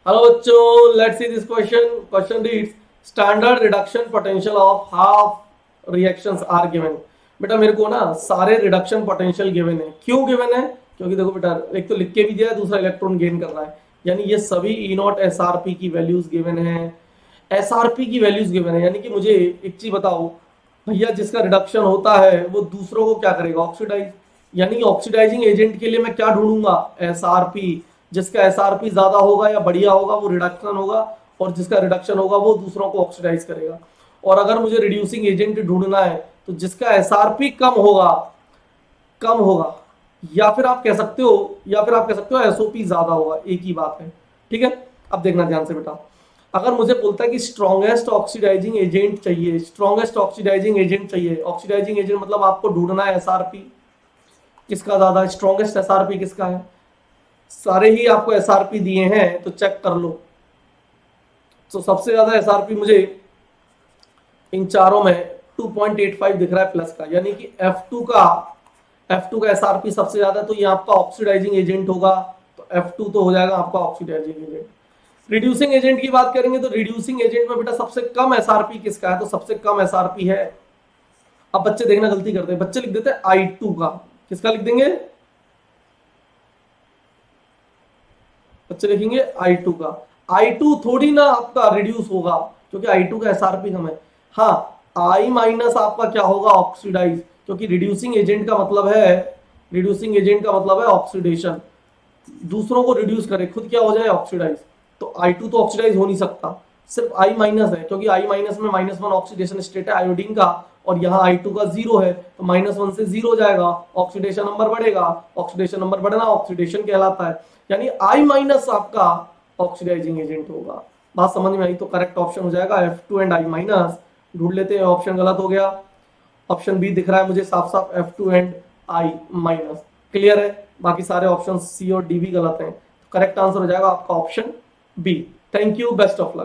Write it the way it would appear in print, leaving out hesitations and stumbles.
Hello बच्चों, let's see this question. Question reads standard reduction potential of half reactions are given. बेटा मेरे को ना सारे रिडक्शन पोटेंशियल गिवन है. क्यों गिवन है? क्योंकि देखो बेटा, एक तो लिख के भी दिया है, दूसरा इलेक्ट्रॉन गेन कर रहा है. यानी ये सभी ई नॉट एस आर पी की वैल्यूज गिवन है. एस आर पी की वैल्यूज गिवन है, यानी कि मुझे एक चीज बताओ भैया, जिसका रिडक्शन होता है वो दूसरों को क्या करेगा? ऑक्सीडाइज. यानी कि ऑक्सीडाइजिंग एजेंट के लिए मैं क्या ढूंढूंगा? S R P. जिसका एसआरपी ज्यादा होगा या बढ़िया होगा वो रिडक्शन होगा, और जिसका रिडक्शन होगा वो दूसरों को ऑक्सीडाइज करेगा. और अगर मुझे रिड्यूसिंग एजेंट ढूंढना है तो जिसका एसआरपी कम होगा, या फिर आप कह सकते हो एसओपी ज्यादा होगा. एक ही बात है. ठीक है, अब देखना ध्यान से बेटा. अगर मुझे बोलता है कि स्ट्रॉन्गेस्ट ऑक्सीडाइजिंग एजेंट चाहिए, ऑक्सीडाइजिंग एजेंट मतलब आपको ढूंढना है एसआरपी किसका ज्यादा, स्ट्रॉन्गेस्ट एसआरपी किसका है. सारे ही आपको एसआरपी दिए हैं तो चेक कर लो. तो सबसे ज्यादा एसआरपी मुझे इन चारों में 2.85 दिख रहा है प्लस का, यानी कि F2 का एसआरपी सबसे ज्यादा, तो ये आपका ऑक्सीडाइजिंग एजेंट होगा. तो F2 तो हो जाएगा आपका ऑक्सीडाइजिंग एजेंट. रिड्यूसिंग एजेंट की बात करेंगे तो रिड्यूसिंग एजेंट में बेटा सबसे कम एसआरपी किसका है? तो सबसे कम एसआरपी है, अब बच्चे देखना गलती करते हैं, बच्चे लिख देते हैं I2 का. किसका लिख देंगे? बच्चे लिखेंगे I2 का. I2 थोड़ी ना आपका रिड्यूस होगा, क्योंकि I2 का एसआरपी कम है. हाँ, I माइनस आपका क्या होगा? ऑक्सीडाइज. क्योंकि रिड्यूसिंग एजेंट का मतलब है ऑक्सीडेशन. दूसरों को रिड्यूस करे, खुद क्या हो जाए? ऑक्सीडाइज. तो I2 तो ऑक्सीडाइज हो नहीं सकता, सिर्फ I माइनस है, क्योंकि I माइनस में -1 ऑक्सीडेशन स्टेट है आयोडीन का, और यहाँ I2 का 0 है, तो -1 से 0 हो जाएगा, ऑक्सीडेशन नंबर बढ़ेगा. ऑक्सीडेशन नंबर बढ़ना ऑक्सीडेशन कहलाता है. यानी I माइनस आपका ऑक्सीडाइजिंग एजेंट होगा. बात समझ में आई? तो करेक्ट ऑप्शन हो जाएगा F2 एंड I माइनस. ढूंढ लेते हैं, ऑप्शन गलत हो गया. ऑप्शन बी दिख रहा है मुझे साफ साफ, F2 and I minus. Clear है? बाकी सारे ऑप्शन सी और डी भी गलत हैं. करेक्ट आंसर हो जाएगा आपका option B. Thank you, best of luck.